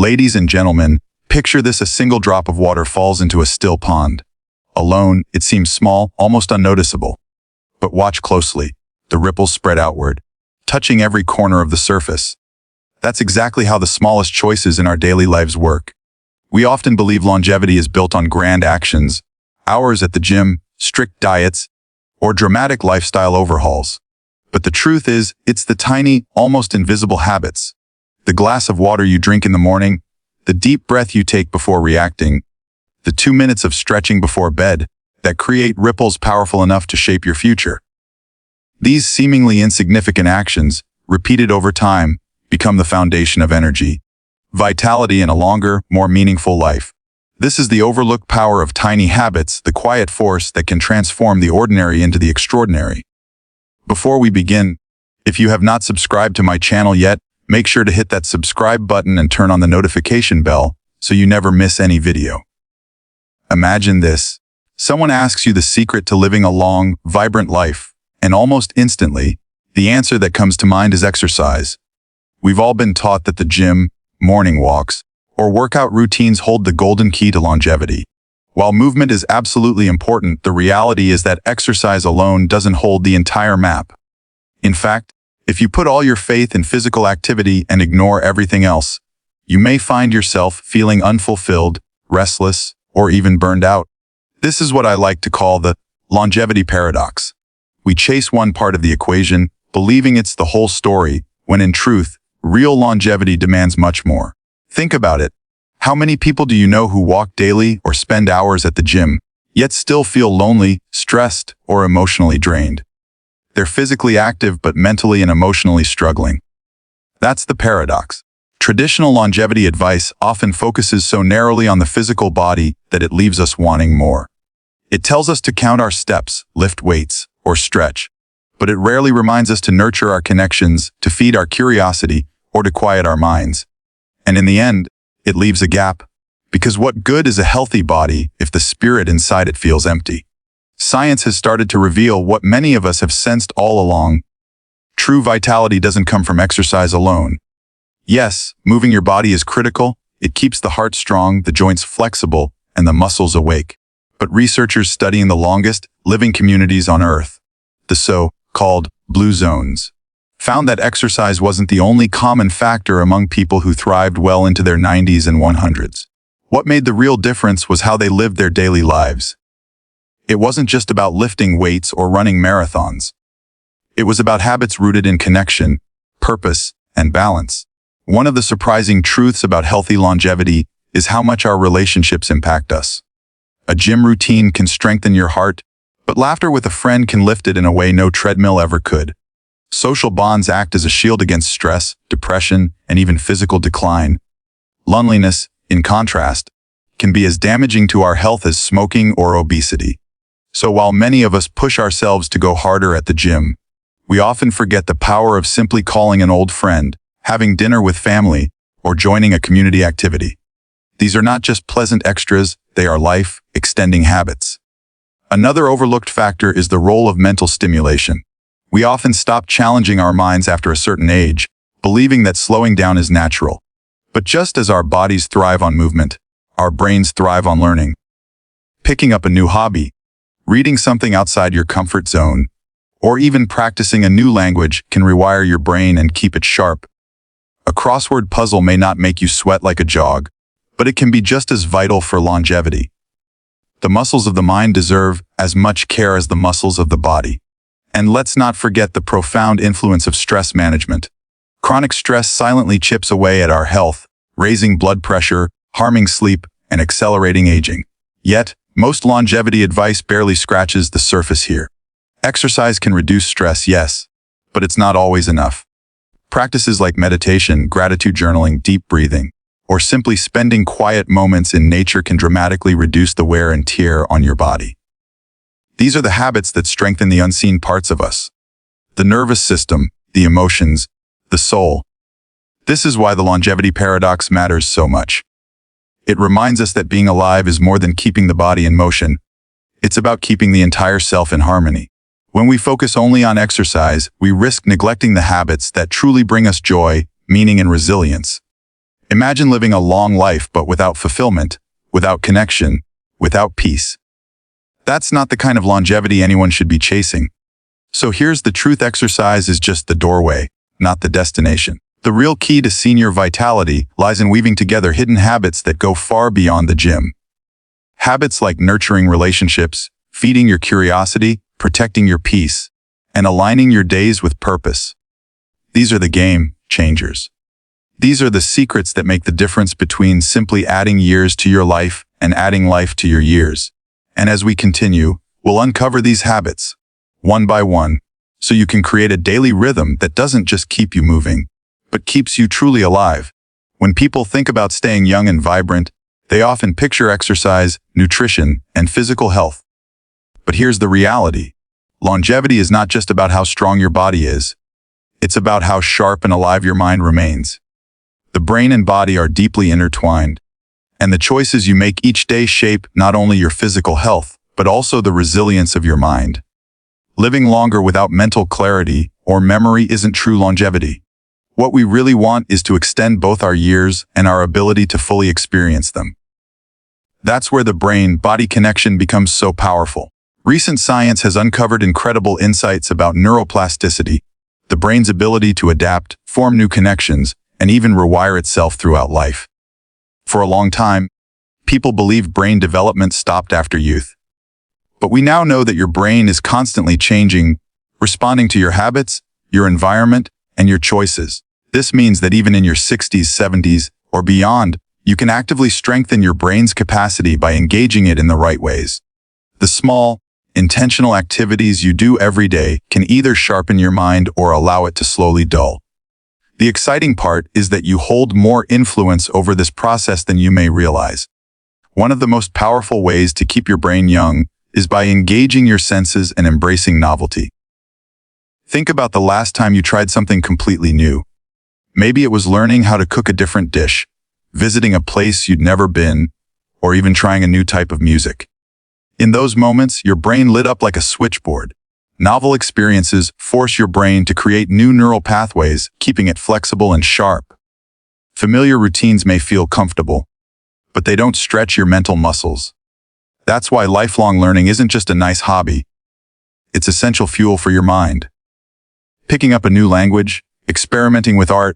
Ladies and gentlemen, picture this: a single drop of water falls into a still pond. Alone, it seems small, almost unnoticeable. But watch closely. The ripples spread outward, touching every corner of the surface. That's exactly how the smallest choices in our daily lives work. We often believe longevity is built on grand actions, hours at the gym, strict diets, or dramatic lifestyle overhauls. But the truth is, it's the tiny, almost invisible habits. The glass of water you drink in the morning, the deep breath you take before reacting, the 2 minutes of stretching before bed that create ripples powerful enough to shape your future. These seemingly insignificant actions, repeated over time, become the foundation of energy, vitality, and a longer, more meaningful life. This is the overlooked power of tiny habits, the quiet force that can transform the ordinary into the extraordinary. Before we begin, if you have not subscribed to my channel yet, make sure to hit that subscribe button and turn on the notification bell so you never miss any video. Imagine this. Someone asks you the secret to living a long, vibrant life, and almost instantly, the answer that comes to mind is exercise. We've all been taught that the gym, morning walks, or workout routines hold the golden key to longevity. While movement is absolutely important, the reality is that exercise alone doesn't hold the entire map. In fact, if you put all your faith in physical activity and ignore everything else, you may find yourself feeling unfulfilled, restless, or even burned out. This is what I like to call the longevity paradox. We chase one part of the equation, believing it's the whole story, when in truth, real longevity demands much more. Think about it. How many people do you know who walk daily or spend hours at the gym, yet still feel lonely, stressed, or emotionally drained? They're physically active but mentally and emotionally struggling. That's the paradox. Traditional longevity advice often focuses so narrowly on the physical body that it leaves us wanting more. It tells us to count our steps, lift weights, or stretch, but it rarely reminds us to nurture our connections, to feed our curiosity, or to quiet our minds. And in the end, it leaves a gap, because what good is a healthy body if the spirit inside it feels empty? Science has started to reveal what many of us have sensed all along. True vitality doesn't come from exercise alone. Yes, moving your body is critical. It keeps the heart strong, the joints flexible, and the muscles awake. But researchers studying the longest living communities on Earth, the so-called blue zones, found that exercise wasn't the only common factor among people who thrived well into their 90s and 100s. What made the real difference was how they lived their daily lives. It wasn't just about lifting weights or running marathons. It was about habits rooted in connection, purpose, and balance. One of the surprising truths about healthy longevity is how much our relationships impact us. A gym routine can strengthen your heart, but laughter with a friend can lift it in a way no treadmill ever could. Social bonds act as a shield against stress, depression, and even physical decline. Loneliness, in contrast, can be as damaging to our health as smoking or obesity. So while many of us push ourselves to go harder at the gym, we often forget the power of simply calling an old friend, having dinner with family, or joining a community activity. These are not just pleasant extras, they are life-extending habits. Another overlooked factor is the role of mental stimulation. We often stop challenging our minds after a certain age, believing that slowing down is natural. But just as our bodies thrive on movement, our brains thrive on learning. Picking up a new hobby, reading something outside your comfort zone, or even practicing a new language can rewire your brain and keep it sharp. A crossword puzzle may not make you sweat like a jog, but it can be just as vital for longevity. The muscles of the mind deserve as much care as the muscles of the body. And let's not forget the profound influence of stress management. Chronic stress silently chips away at our health, raising blood pressure, harming sleep, and accelerating aging. Yet, most longevity advice barely scratches the surface here. Exercise can reduce stress, yes, but it's not always enough. Practices like meditation, gratitude journaling, deep breathing, or simply spending quiet moments in nature can dramatically reduce the wear and tear on your body. These are the habits that strengthen the unseen parts of us. The nervous system, the emotions, the soul. This is why the longevity paradox matters so much. It reminds us that being alive is more than keeping the body in motion. It's about keeping the entire self in harmony. When we focus only on exercise, we risk neglecting the habits that truly bring us joy, meaning, and resilience. Imagine living a long life but without fulfillment, without connection, without peace. That's not the kind of longevity anyone should be chasing. So here's the truth: exercise is just the doorway, not the destination. The real key to senior vitality lies in weaving together hidden habits that go far beyond the gym. Habits like nurturing relationships, feeding your curiosity, protecting your peace, and aligning your days with purpose. These are the game changers. These are the secrets that make the difference between simply adding years to your life and adding life to your years. And as we continue, we'll uncover these habits, one by one, so you can create a daily rhythm that doesn't just keep you moving, but keeps you truly alive. When people think about staying young and vibrant, they often picture exercise, nutrition, and physical health. But here's the reality. Longevity is not just about how strong your body is. It's about how sharp and alive your mind remains. The brain and body are deeply intertwined, and the choices you make each day shape not only your physical health, but also the resilience of your mind. Living longer without mental clarity or memory isn't true longevity. What we really want is to extend both our years and our ability to fully experience them. That's where the brain-body connection becomes so powerful. Recent science has uncovered incredible insights about neuroplasticity, the brain's ability to adapt, form new connections, and even rewire itself throughout life. For a long time, people believed brain development stopped after youth. But we now know that your brain is constantly changing, responding to your habits, your environment, and your choices. This means that even in your 60s, 70s, or beyond, you can actively strengthen your brain's capacity by engaging it in the right ways. The small, intentional activities you do every day can either sharpen your mind or allow it to slowly dull. The exciting part is that you hold more influence over this process than you may realize. One of the most powerful ways to keep your brain young is by engaging your senses and embracing novelty. Think about the last time you tried something completely new. Maybe it was learning how to cook a different dish, visiting a place you'd never been, or even trying a new type of music. In those moments, your brain lit up like a switchboard. Novel experiences force your brain to create new neural pathways, keeping it flexible and sharp. Familiar routines may feel comfortable, but they don't stretch your mental muscles. That's why lifelong learning isn't just a nice hobby. It's essential fuel for your mind. Picking up a new language, experimenting with art,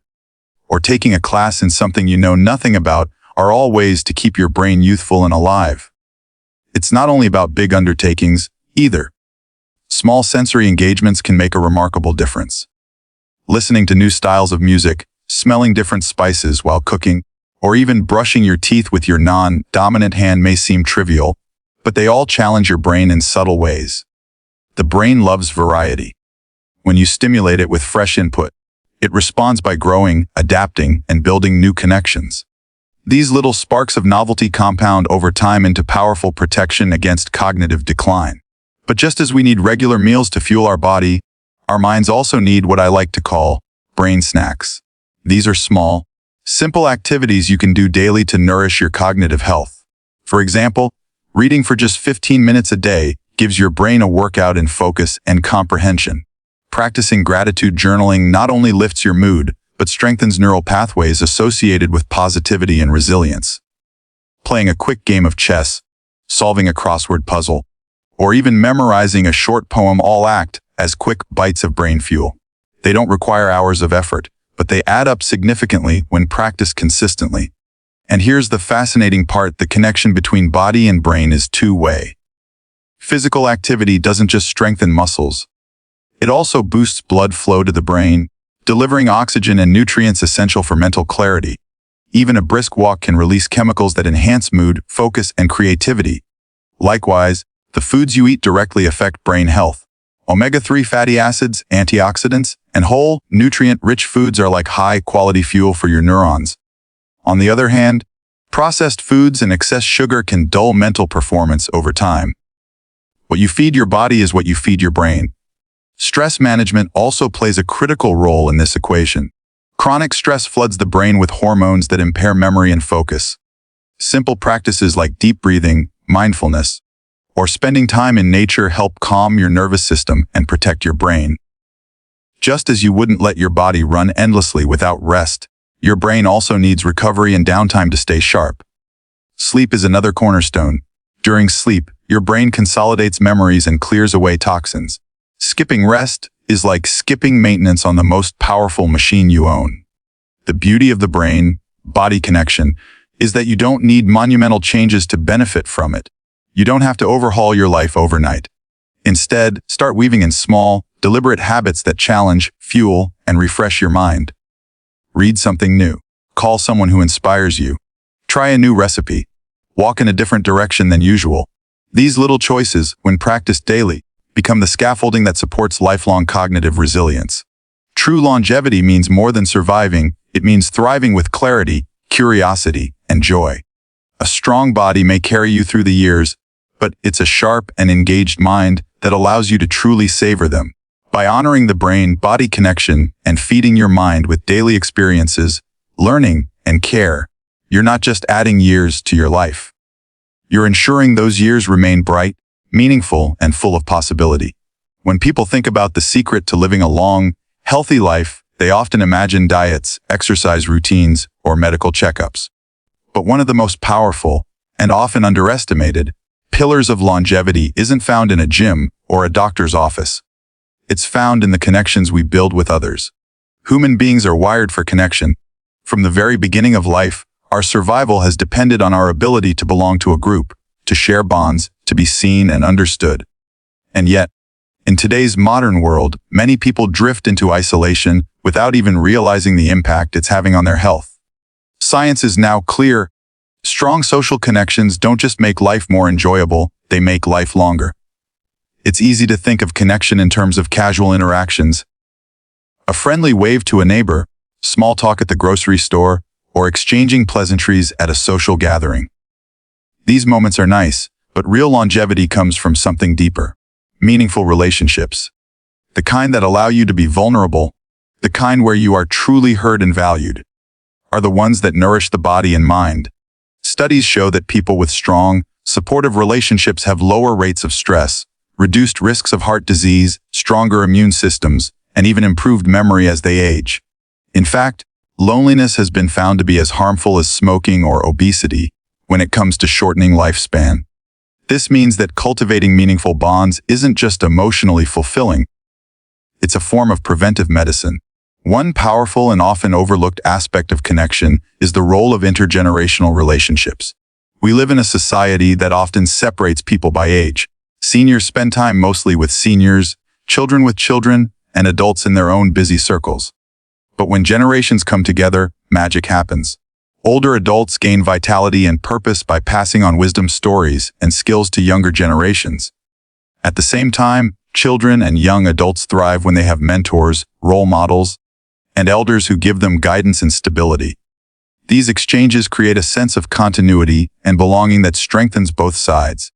or taking a class in something you know nothing about are all ways to keep your brain youthful and alive. It's not only about big undertakings, either. Small sensory engagements can make a remarkable difference. Listening to new styles of music, smelling different spices while cooking, or even brushing your teeth with your non-dominant hand may seem trivial, but they all challenge your brain in subtle ways. The brain loves variety. When you stimulate it with fresh input, it responds by growing, adapting, and building new connections. These little sparks of novelty compound over time into powerful protection against cognitive decline. But just as we need regular meals to fuel our body, our minds also need what I like to call brain snacks. These are small, simple activities you can do daily to nourish your cognitive health. For example, reading for just 15 minutes a day gives your brain a workout in focus and comprehension. Practicing gratitude journaling not only lifts your mood, but strengthens neural pathways associated with positivity and resilience. Playing a quick game of chess, solving a crossword puzzle, or even memorizing a short poem all act as quick bites of brain fuel. They don't require hours of effort, but they add up significantly when practiced consistently. And here's the fascinating part: the connection between body and brain is two-way. Physical activity doesn't just strengthen muscles. It also boosts blood flow to the brain, delivering oxygen and nutrients essential for mental clarity. Even a brisk walk can release chemicals that enhance mood, focus, and creativity. Likewise, the foods you eat directly affect brain health. Omega-3 fatty acids, antioxidants, and whole, nutrient-rich foods are like high-quality fuel for your neurons. On the other hand, processed foods and excess sugar can dull mental performance over time. What you feed your body is what you feed your brain. Stress management also plays a critical role in this equation. Chronic stress floods the brain with hormones that impair memory and focus. Simple practices like deep breathing, mindfulness, or spending time in nature help calm your nervous system and protect your brain. Just as you wouldn't let your body run endlessly without rest, Your brain also needs recovery and downtime to stay sharp. Sleep is another cornerstone. During sleep, your brain consolidates memories and clears away toxins. Skipping rest is like skipping maintenance on the most powerful machine you own. The beauty of the brain-body connection is that you don't need monumental changes to benefit from it. You don't have to overhaul your life overnight. Instead, start weaving in small, deliberate habits that challenge, fuel, and refresh your mind. Read something new. Call someone who inspires you. Try a new recipe. Walk in a different direction than usual. These little choices, when practiced daily, become the scaffolding that supports lifelong cognitive resilience. True longevity means more than surviving, it means thriving with clarity, curiosity, and joy. A strong body may carry you through the years, but it's a sharp and engaged mind that allows you to truly savor them. By honoring the brain-body connection and feeding your mind with daily experiences, learning, and care, you're not just adding years to your life. You're ensuring those years remain bright, meaningful, and full of possibility. When people think about the secret to living a long, healthy life, they often imagine diets, exercise routines, or medical checkups. But one of the most powerful, and often underestimated, pillars of longevity isn't found in a gym or a doctor's office. It's found in the connections we build with others. Human beings are wired for connection. From the very beginning of life, our survival has depended on our ability to belong to a group, to share bonds, to be seen and understood. And yet, in today's modern world, many people drift into isolation without even realizing the impact it's having on their health. Science is now clear. Strong social connections don't just make life more enjoyable, they make life longer. It's easy to think of connection in terms of casual interactions. A friendly wave to a neighbor, small talk at the grocery store, or exchanging pleasantries at a social gathering. These moments are nice, but real longevity comes from something deeper. Meaningful relationships. The kind that allow you to be vulnerable, the kind where you are truly heard and valued, are the ones that nourish the body and mind. Studies show that people with strong, supportive relationships have lower rates of stress, reduced risks of heart disease, stronger immune systems, and even improved memory as they age. In fact, loneliness has been found to be as harmful as smoking or obesity when it comes to shortening lifespan. This means that cultivating meaningful bonds isn't just emotionally fulfilling. It's a form of preventive medicine. One powerful and often overlooked aspect of connection is the role of intergenerational relationships. We live in a society that often separates people by age. Seniors spend time mostly with seniors, children with children, and adults in their own busy circles. But when generations come together, magic happens. Older adults gain vitality and purpose by passing on wisdom, stories, and skills to younger generations. At the same time, children and young adults thrive when they have mentors, role models, and elders who give them guidance and stability. These exchanges create a sense of continuity and belonging that strengthens both sides.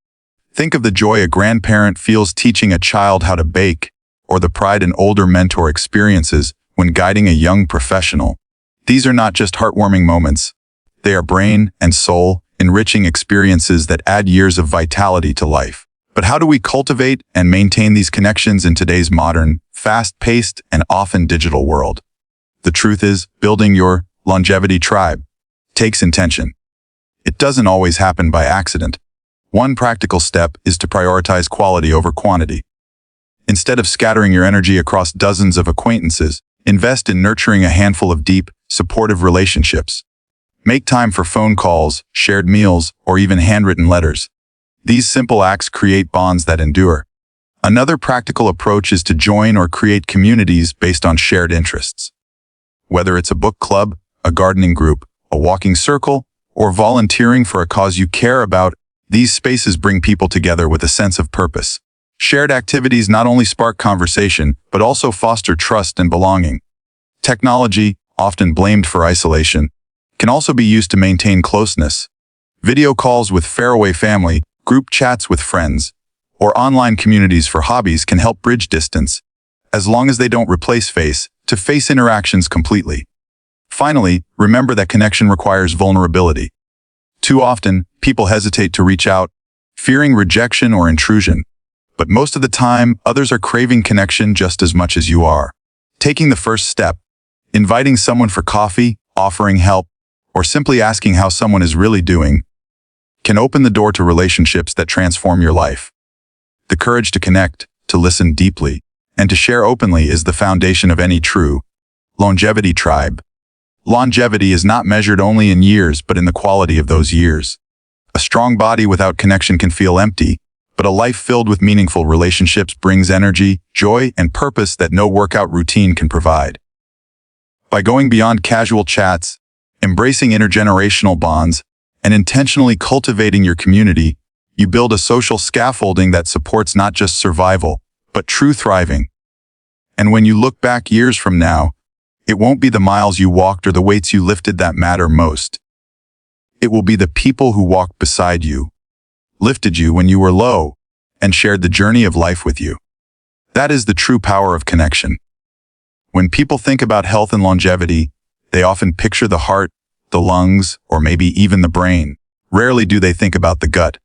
Think of the joy a grandparent feels teaching a child how to bake, or the pride an older mentor experiences when guiding a young professional. These are not just heartwarming moments. They are brain and soul enriching experiences that add years of vitality to life. But how do we cultivate and maintain these connections in today's modern, fast-paced, and often digital world? The truth is, building your longevity tribe takes intention. It doesn't always happen by accident. One practical step is to prioritize quality over quantity. Instead of scattering your energy across dozens of acquaintances, invest in nurturing a handful of deep, supportive relationships. Make time for phone calls, shared meals, or even handwritten letters. These simple acts create bonds that endure. Another practical approach is to join or create communities based on shared interests. Whether it's a book club, a gardening group, a walking circle, or volunteering for a cause you care about, these spaces bring people together with a sense of purpose. Shared activities not only spark conversation, but also foster trust and belonging. Technology, often blamed for isolation, can also be used to maintain closeness. Video calls with faraway family, group chats with friends, or online communities for hobbies can help bridge distance, as long as they don't replace face-to-face interactions completely. Finally, remember that connection requires vulnerability. Too often, people hesitate to reach out, fearing rejection or intrusion. But most of the time, others are craving connection just as much as you are. Taking the first step, inviting someone for coffee, offering help, or simply asking how someone is really doing can open the door to relationships that transform your life. The courage to connect, to listen deeply, and to share openly is the foundation of any true longevity tribe. Longevity is not measured only in years, but in the quality of those years. A strong body without connection can feel empty, but a life filled with meaningful relationships brings energy, joy, and purpose that no workout routine can provide. By going beyond casual chats, embracing intergenerational bonds, and intentionally cultivating your community, you build a social scaffolding that supports not just survival, but true thriving. And when you look back years from now, it won't be the miles you walked or the weights you lifted that matter most. It will be the people who walked beside you, lifted you when you were low, and shared the journey of life with you. That is the true power of connection. When people think about health and longevity, they often picture the heart, the lungs, or maybe even the brain. Rarely do they think about the gut.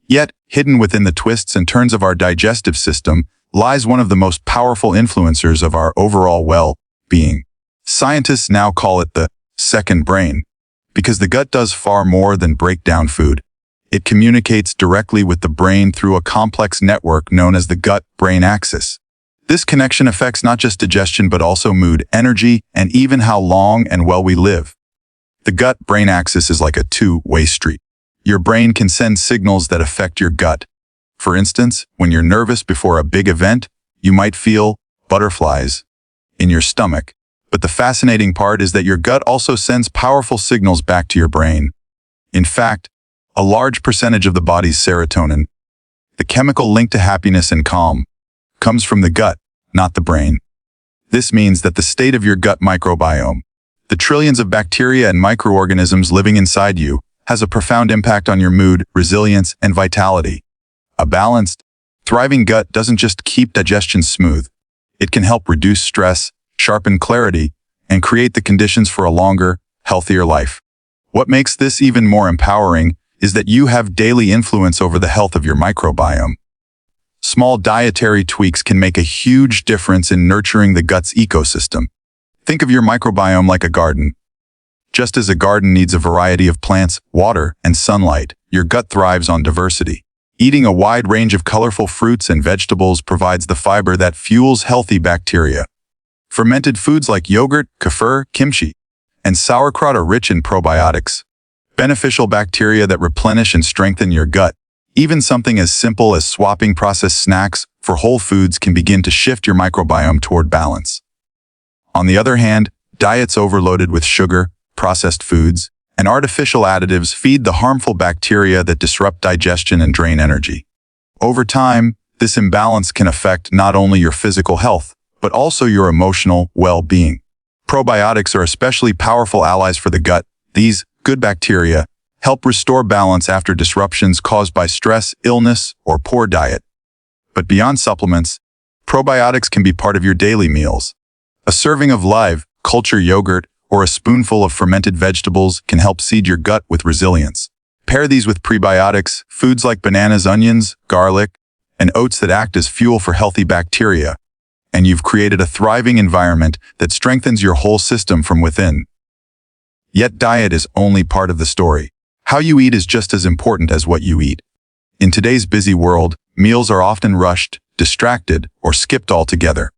Yet, hidden within the twists and turns of our digestive system lies one of the most powerful influencers of our overall well-being. Scientists now call it the second brain, because the gut does far more than break down food. It communicates directly with the brain through a complex network known as the gut-brain axis. This connection affects not just digestion but also mood, energy, and even how long and well we live. The gut-brain axis is like a two-way street. Your brain can send signals that affect your gut. For instance, when you're nervous before a big event, you might feel butterflies in your stomach. But the fascinating part is that your gut also sends powerful signals back to your brain. In fact, a large percentage of the body's serotonin, the chemical linked to happiness and calm, comes from the gut, not the brain. This means that the state of your gut microbiome, the trillions of bacteria and microorganisms living inside you, has a profound impact on your mood, resilience, and vitality. A balanced, thriving gut doesn't just keep digestion smooth. It can help reduce stress, sharpen clarity, and create the conditions for a longer, healthier life. What makes this even more empowering is that you have daily influence over the health of your microbiome. Small dietary tweaks can make a huge difference in nurturing the gut's ecosystem. Think of your microbiome like a garden. Just as a garden needs a variety of plants, water, and sunlight, your gut thrives on diversity. Eating a wide range of colorful fruits and vegetables provides the fiber that fuels healthy bacteria. Fermented foods like yogurt, kefir, kimchi, and sauerkraut are rich in probiotics, beneficial bacteria that replenish and strengthen your gut. Even something as simple as swapping processed snacks for whole foods can begin to shift your microbiome toward balance. On the other hand, diets overloaded with sugar, processed foods, and artificial additives feed the harmful bacteria that disrupt digestion and drain energy. Over time, this imbalance can affect not only your physical health, but also your emotional well-being. Probiotics are especially powerful allies for the gut. These good bacteria help restore balance after disruptions caused by stress, illness, or poor diet. But beyond supplements, probiotics can be part of your daily meals. A serving of live, culture yogurt or a spoonful of fermented vegetables can help seed your gut with resilience. Pair these with prebiotics, foods like bananas, onions, garlic, and oats that act as fuel for healthy bacteria, and you've created a thriving environment that strengthens your whole system from within. Yet diet is only part of the story. How you eat is just as important as what you eat. In today's busy world, meals are often rushed, distracted, or skipped altogether.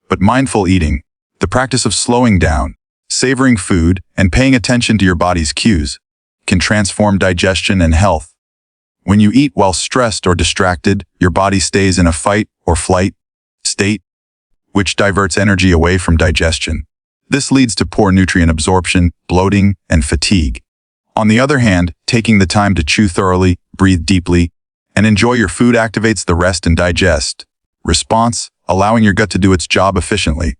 But mindful eating, the practice of slowing down, savoring food, and paying attention to your body's cues, can transform digestion and health. When you eat while stressed or distracted, your body stays in a fight or flight state, which diverts energy away from digestion. This leads to poor nutrient absorption, bloating, and fatigue. On the other hand, taking the time to chew thoroughly, breathe deeply, and enjoy your food activates the rest and digest response, allowing your gut to do its job efficiently.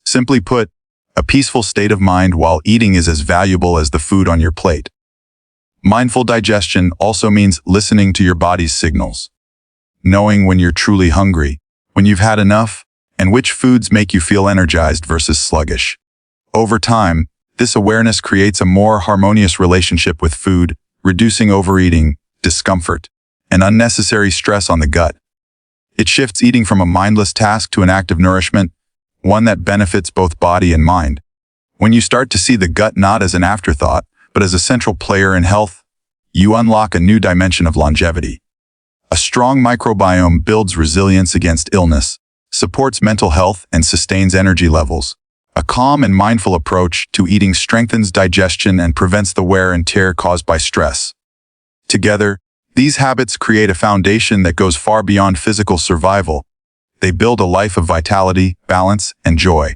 Simply put, a peaceful state of mind while eating is as valuable as the food on your plate. Mindful digestion also means listening to your body's signals, knowing when you're truly hungry, when you've had enough, and which foods make you feel energized versus sluggish. Over time, this awareness creates a more harmonious relationship with food, reducing overeating, discomfort, and unnecessary stress on the gut. It shifts eating from a mindless task to an act of nourishment, one that benefits both body and mind. When you start to see the gut not as an afterthought, but as a central player in health, you unlock a new dimension of longevity. A strong microbiome builds resilience against illness, supports mental health, and sustains energy levels. A calm and mindful approach to eating strengthens digestion and prevents the wear and tear caused by stress. Together, these habits create a foundation that goes far beyond physical survival. They build a life of vitality, balance, and joy.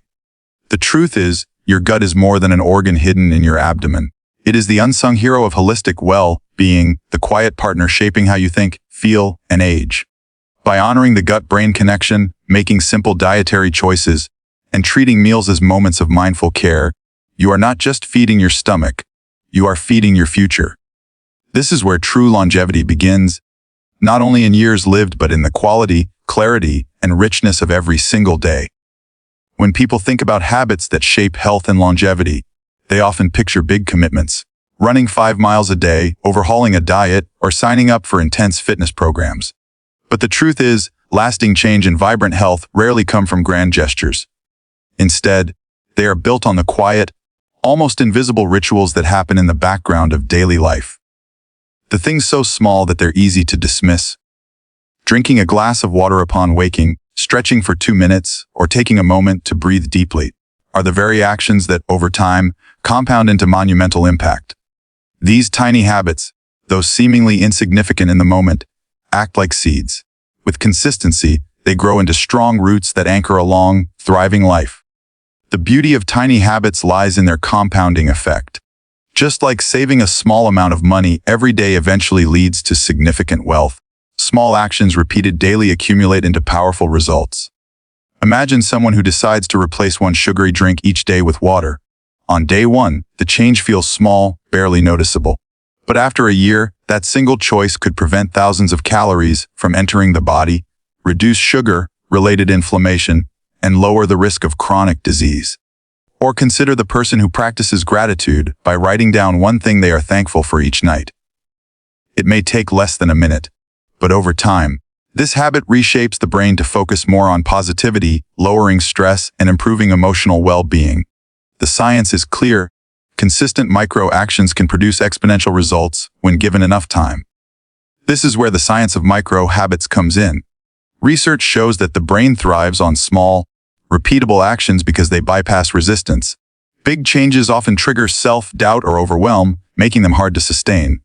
The truth is, your gut is more than an organ hidden in your abdomen. It is the unsung hero of holistic well-being, the quiet partner shaping how you think, feel, and age. By honoring the gut-brain connection, making simple dietary choices, and treating meals as moments of mindful care, you are not just feeding your stomach, you are feeding your future. This is where true longevity begins, not only in years lived but in the quality, clarity, and richness of every single day. When people think about habits that shape health and longevity, they often picture big commitments, running 5 miles a day, overhauling a diet, or signing up for intense fitness programs. But the truth is, lasting change and vibrant health rarely come from grand gestures. Instead, they are built on the quiet, almost invisible rituals that happen in the background of daily life. The things so small that they're easy to dismiss. Drinking a glass of water upon waking, stretching for 2 minutes, or taking a moment to breathe deeply are the very actions that, over time, compound into monumental impact. These tiny habits, though seemingly insignificant in the moment, act like seeds. With consistency, they grow into strong roots that anchor a long, thriving life. The beauty of tiny habits lies in their compounding effect. Just like saving a small amount of money every day eventually leads to significant wealth, small actions repeated daily accumulate into powerful results. Imagine someone who decides to replace one sugary drink each day with water. On day 1, the change feels small, barely noticeable. But after a year, that single choice could prevent thousands of calories from entering the body, reduce sugar-related inflammation, and lower the risk of chronic disease. Or consider the person who practices gratitude by writing down one thing they are thankful for each night. It may take less than a minute, but over time, this habit reshapes the brain to focus more on positivity, lowering stress, and improving emotional well-being. The science is clear. Consistent micro-actions can produce exponential results when given enough time. This is where the science of micro-habits comes in. Research shows that the brain thrives on small, repeatable actions because they bypass resistance. Big changes often trigger self-doubt or overwhelm, making them hard to sustain.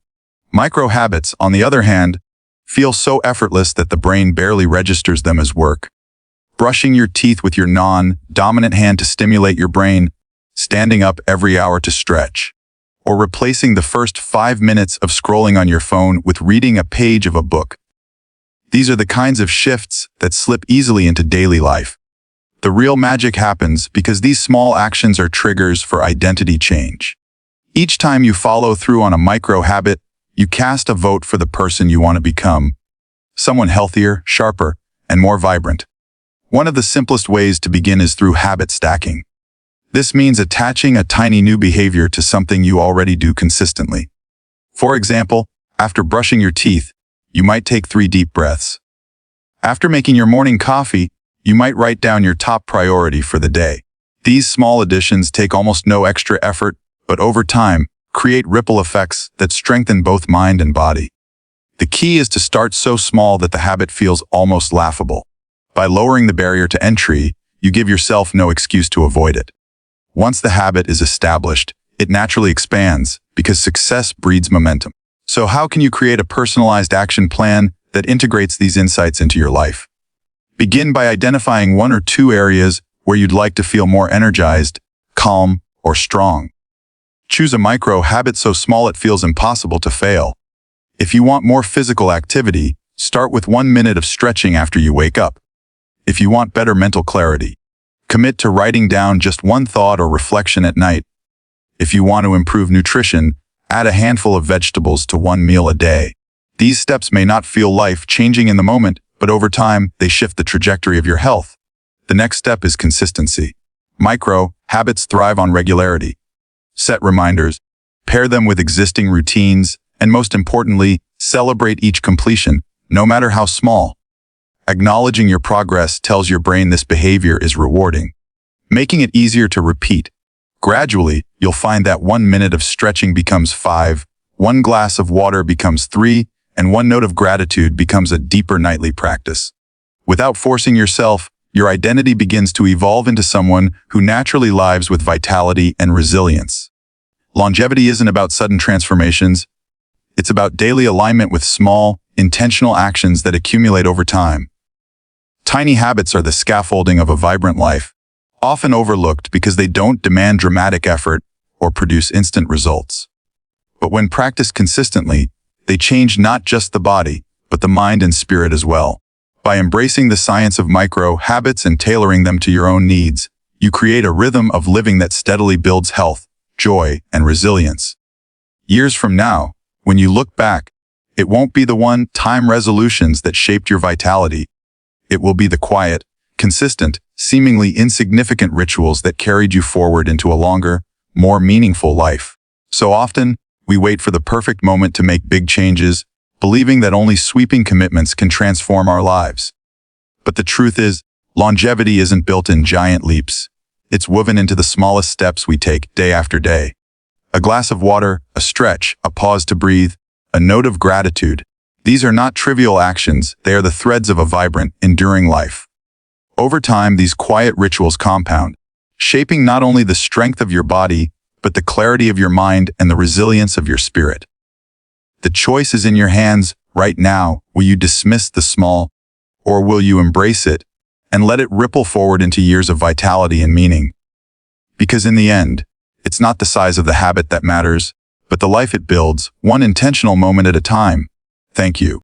Micro-habits, on the other hand, feel so effortless that the brain barely registers them as work. Brushing your teeth with your non-dominant hand to stimulate your brain, standing up every hour to stretch, or replacing the first 5 minutes of scrolling on your phone with reading a page of a book. These are the kinds of shifts that slip easily into daily life. The real magic happens because these small actions are triggers for identity change. Each time you follow through on a micro habit, you cast a vote for the person you want to become. Someone healthier, sharper, and more vibrant. One of the simplest ways to begin is through habit stacking. This means attaching a tiny new behavior to something you already do consistently. For example, after brushing your teeth, you might take 3 deep breaths. After making your morning coffee, you might write down your top priority for the day. These small additions take almost no extra effort, but over time, create ripple effects that strengthen both mind and body. The key is to start so small that the habit feels almost laughable. By lowering the barrier to entry, you give yourself no excuse to avoid it. Once the habit is established, it naturally expands because success breeds momentum. So how can you create a personalized action plan that integrates these insights into your life? Begin by identifying 1 or 2 areas where you'd like to feel more energized, calm, or strong. Choose a micro habit so small it feels impossible to fail. If you want more physical activity, start with 1 minute of stretching after you wake up. If you want better mental clarity, commit to writing down just 1 thought or reflection at night. If you want to improve nutrition, add a handful of vegetables to 1 meal a day. These steps may not feel life-changing in the moment, but over time, they shift the trajectory of your health. The next step is consistency. Micro habits thrive on regularity. Set reminders, pair them with existing routines, and most importantly, celebrate each completion, no matter how small. Acknowledging your progress tells your brain this behavior is rewarding, making it easier to repeat. Gradually, you'll find that 1 minute of stretching becomes 5, 1 glass of water becomes 3, and 1 note of gratitude becomes a deeper nightly practice. Without forcing yourself, your identity begins to evolve into someone who naturally lives with vitality and resilience. Longevity isn't about sudden transformations. It's about daily alignment with small, intentional actions that accumulate over time. Tiny habits are the scaffolding of a vibrant life, often overlooked because they don't demand dramatic effort or produce instant results. But when practiced consistently, they change not just the body, but the mind and spirit as well. By embracing the science of micro habits and tailoring them to your own needs, you create a rhythm of living that steadily builds health, joy, and resilience. Years from now, when you look back, it won't be the one-time resolutions that shaped your vitality. It will be the quiet, consistent, seemingly insignificant rituals that carried you forward into a longer, more meaningful life. So often, we wait for the perfect moment to make big changes, believing that only sweeping commitments can transform our lives. But the truth is, longevity isn't built in giant leaps. It's woven into the smallest steps we take day after day. A glass of water, a stretch, a pause to breathe, a note of gratitude. These are not trivial actions, they are the threads of a vibrant, enduring life. Over time, these quiet rituals compound, shaping not only the strength of your body, but the clarity of your mind and the resilience of your spirit. The choice is in your hands right now. Will you dismiss the small, or will you embrace it and let it ripple forward into years of vitality and meaning? Because in the end, it's not the size of the habit that matters, but the life it builds, one intentional moment at a time. Thank you.